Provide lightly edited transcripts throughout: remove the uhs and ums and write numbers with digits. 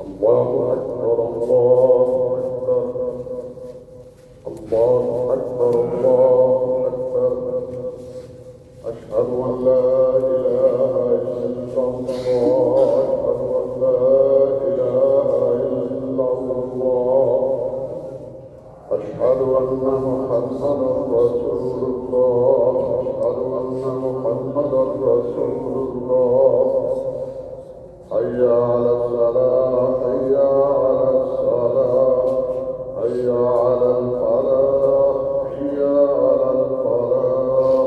الله أكبر الله أكبر الله أكبر الله أكبر أشهد أن لا إله إلا الله أشهد أن لا إله إلا الله أشهد أن محمدا رسول الله أشهد أن محمدا رسول الله حي على الصلاة حي على الصلاة حي على الفلاح حي على الفلاح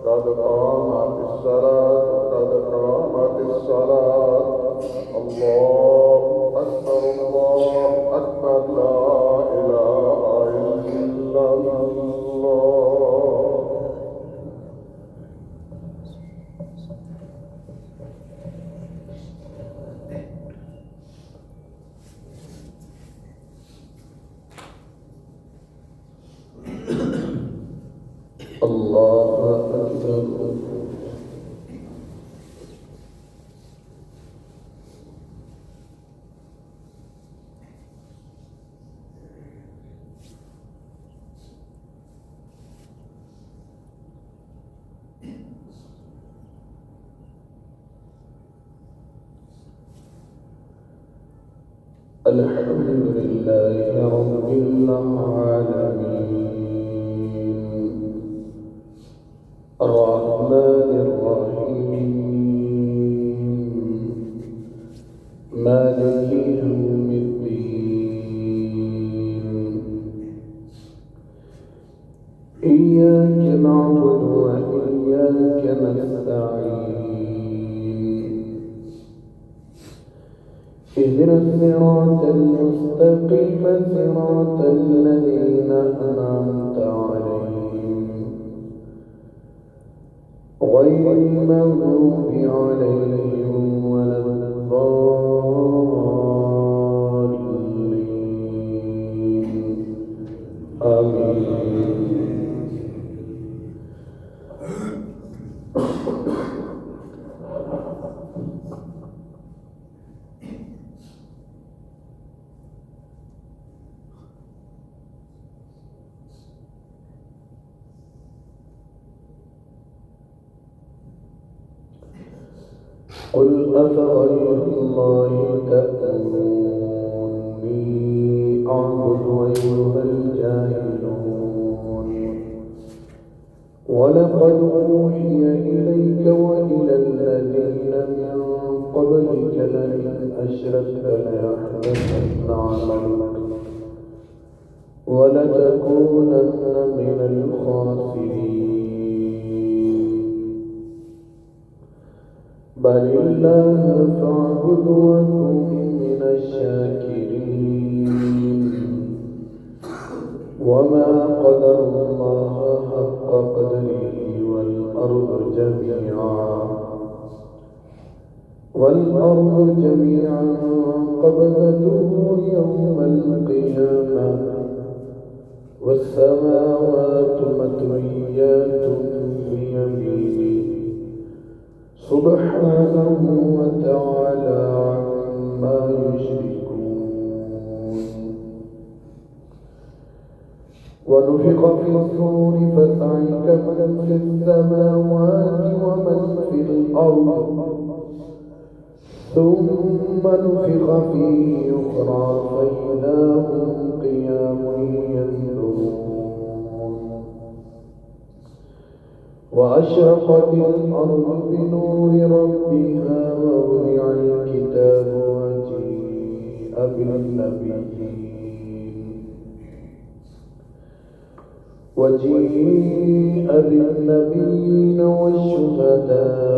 قد قامت الصلاة قد قامت الصلاة الله أكبر لا إله إلا الله. الله أكبر. الحمد لله رب العالمين الرحمن الرحيم مالك يوم الدين إياك نعبد وإياك نستعين اهدنا الصراط المستقيم صراط الذين أنعمت عليهم غير المغضوب عليهم ولا الضالين آمين. قل أفغير الله تأمروني أعبد أيها الجاهلون ولقد أوحي إليك وإلى الذين من قبلك لئن أشركت ليحبطن عملك ولتكونن من الخاسرين بل الله فاعبد وكن من الشاكرين وما قدر الله حق قدره والأرض جميعا قبضته يوم القيامة والسماوات مطويات بيمينه سبحانه وتعالى عما يشركون. ونفخ في الصور فصعق من في السماوات ومن في الأرض ثم نفخ فيه أخرى فإذا هم قيام ينظرون. وأشرقت الأرض بنور ربها ووضع الكتاب وجيء بالنبيين والشهداء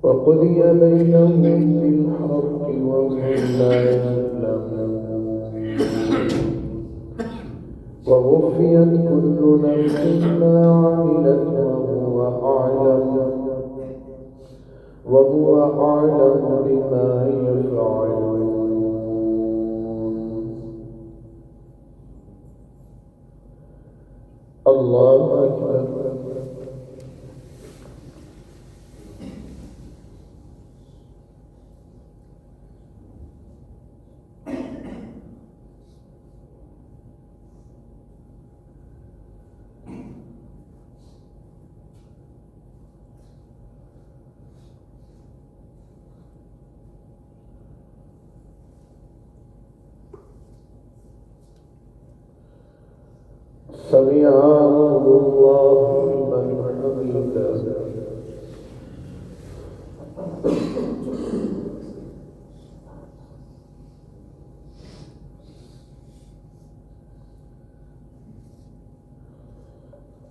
وقضي بينهم بالحق وهم لا يظلمون. ووفيت كل نفس ما عملت وهو أعلم بما يفعلون. الله أكبر. سمع الله لمن حمده.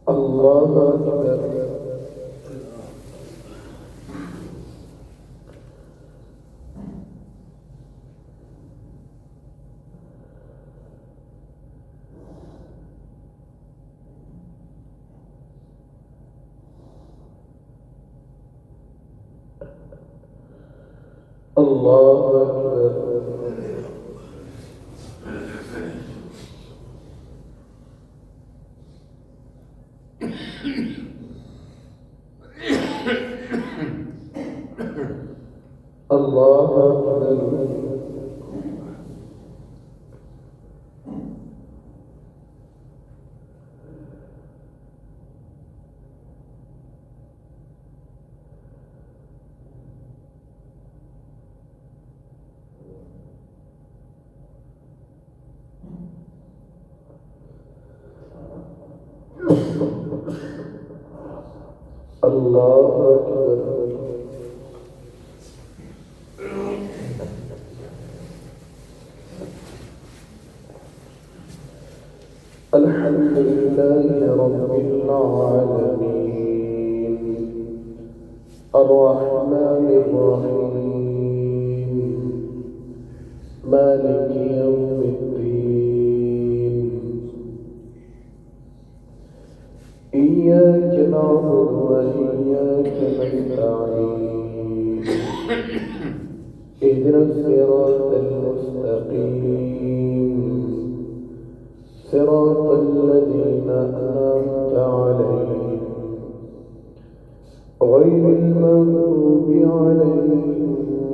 الله أكبر. الله أكبر. الله أكبر. الله أكبر. الحمد لله رب العالمين الرحمن الرحيم مالك يوم الدين إياك نعبد وإياك نستعين اهدنا الصراط المستقيم صراط الذين أنعمت عليهم غير المغضوب عليهم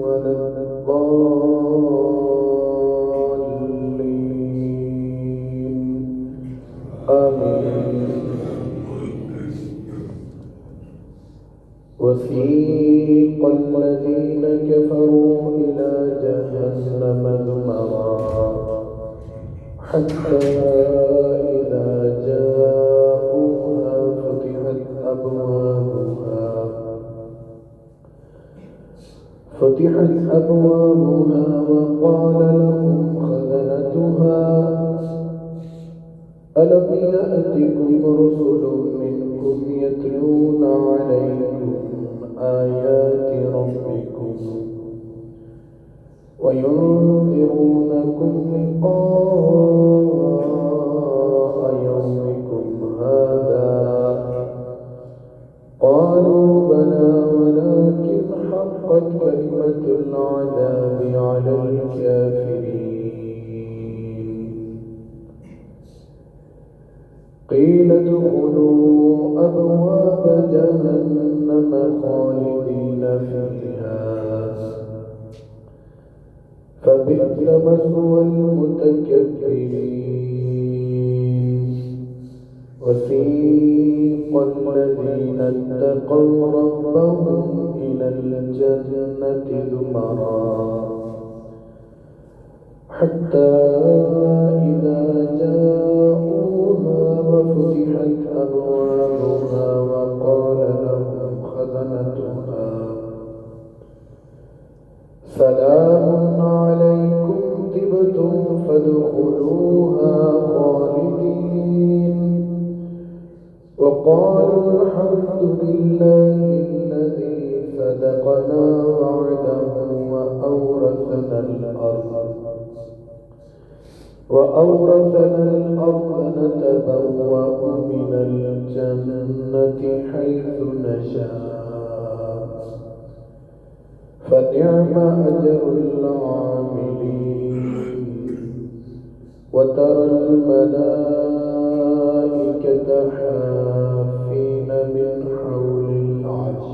ولا الضالين آمين. وسيق الذين كفروا إلى جهنم زمرا حتى إذا جاءوها فتحت أبوابها وقال لهم خزنتها ألم يأتكم رسل منكم يتلون عليكم آيات ربكم وينذرونكم لقاء يومكم هذا قالوا بلى ولكن حقت كلمة العذاب على الكافرين. قيل ادخلوا أبواب جهنم خالدين فيها فبئس مثوى المتكبرين. وسيق الذين اتقوا ربهم إلى الجنة زمرا حتى إذا جاءوها وفتحت أبوابها وقال لهم خزنتها سلام عليكم طبتم فادخلوها خالدين وقالوا الحمد لله الذي صدقنا وعده وأورثنا الأرض نتبوأ من الجنة حيث نشاء فنعم أجر العاملين. وترى الملائكة الملائكة حافين من حول العرش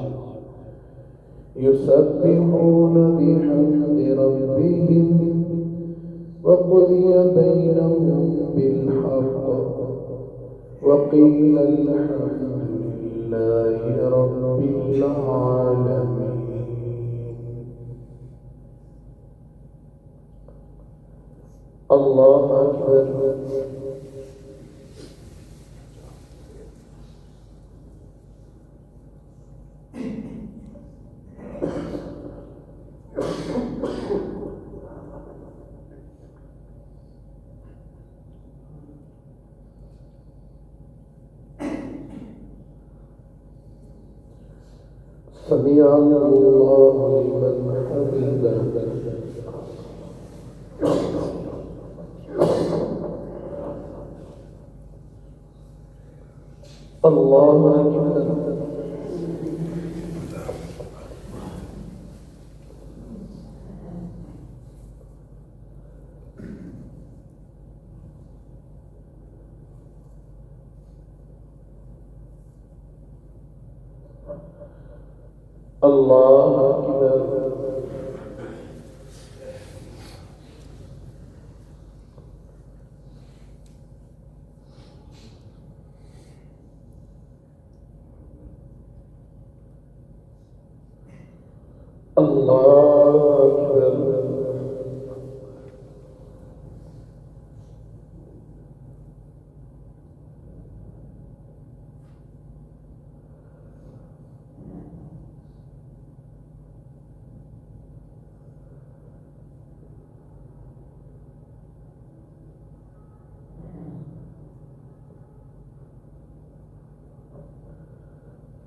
يسبحون بحمد ربهم وقضي بينهم بالحق وقيل الحمد لله رب العالمين. الله أكبر. سمع الله لمن حمده. الله أكبر. الله أكبر. الله أكبر.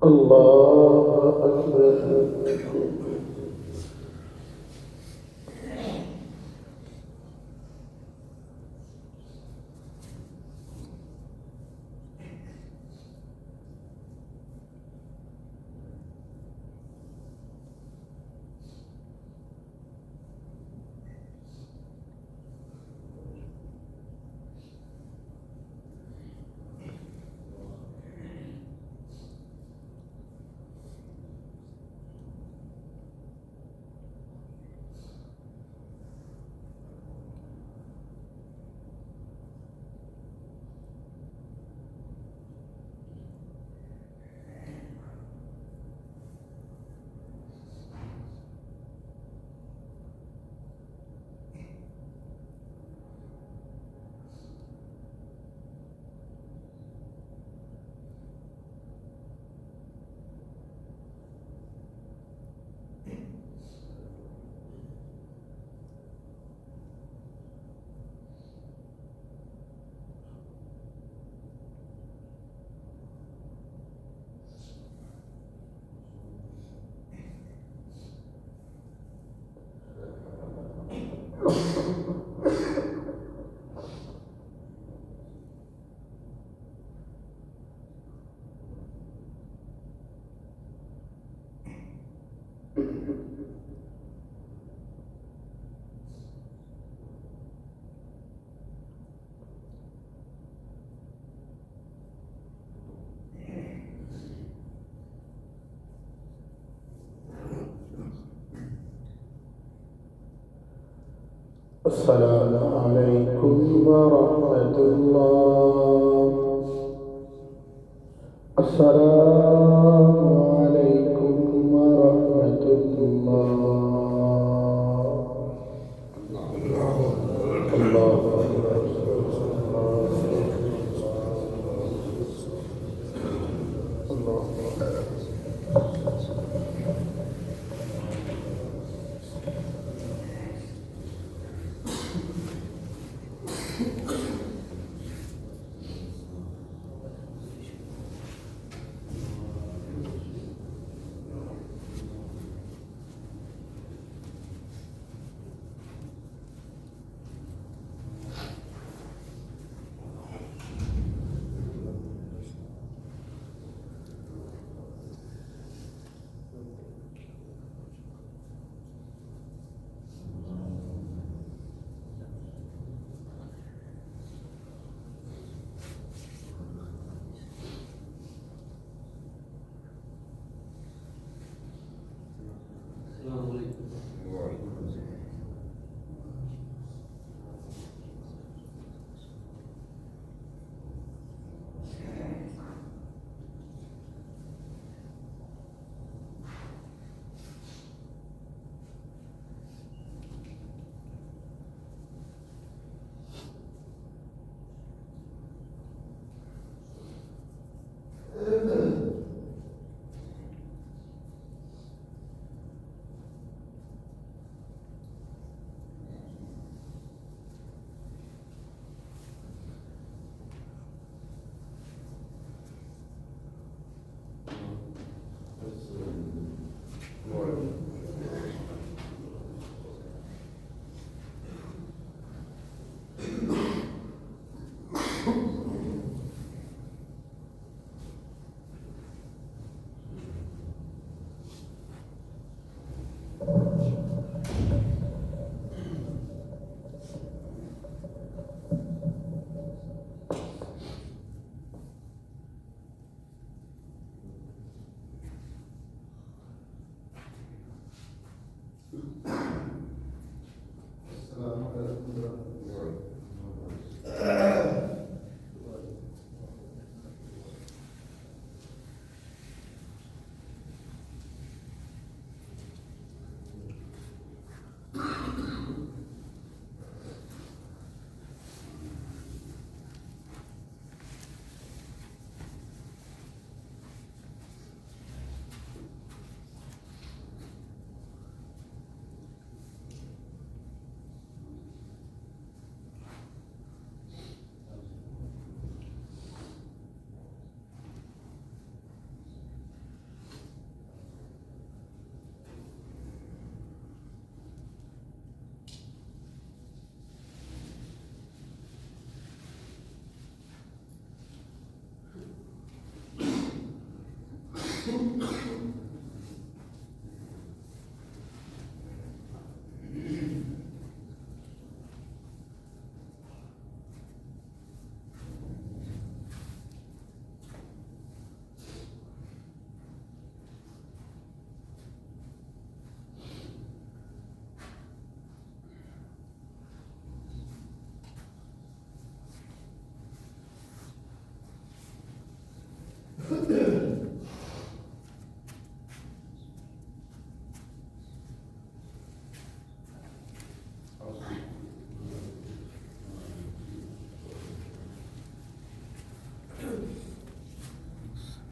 الله أكبر. السلام عليكم ورحمة الله. السلام عليكم ورحمة الله. الله أكبر. الله